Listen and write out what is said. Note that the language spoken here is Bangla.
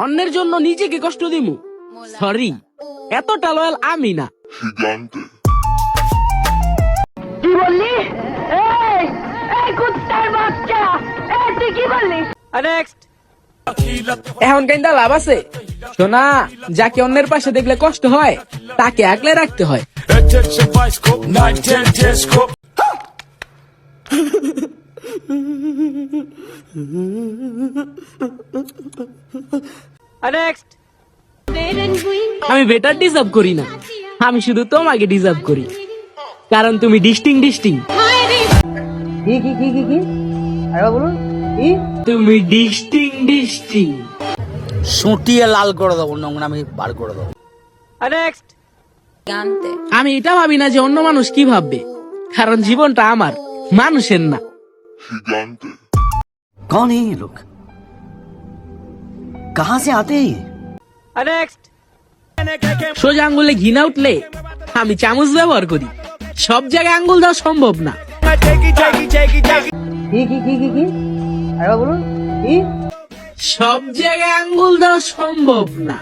অন্যের জন্য নিজেকে কষ্ট দিমু? সরি, এতটা লয়াল আমি না। কি বললি? এই এই কুত্তার বাচ্চা, এই তুই কি বললি? নেক্সট। এখন কেনটা লাভ আছে? শোনা, যাকে অন্যের পাশে দেখলে কষ্ট হয় তাকে আগলে রাখতে হয়। নেক্সট। আমি বেটার ডিজার্ভ করি না, আমি শুধু তোমাকে ডিজার্ভ করি, কারণ তুমি ডিস্টিং। তুমি ডিস্টিং। সুটিয়ে লাল করে দেবো, নোংরামি বার করে দেবো। নেক্সট। আমি এটা ভাবি না যে অন্য মানুষ কি ভাববে, কারণ জীবনটা আমার, মানুষের না। कौन है ये लोग? कहां से आते हैं? নেক্সট। সোজা আঙ্গুলে ঘি না উঠলে আমি চামচ ব্যবহার করি, সব জায়গায় আঙ্গুল দেওয়া সম্ভব না। সব জায়গায় আঙ্গুল দেওয়া সম্ভব না।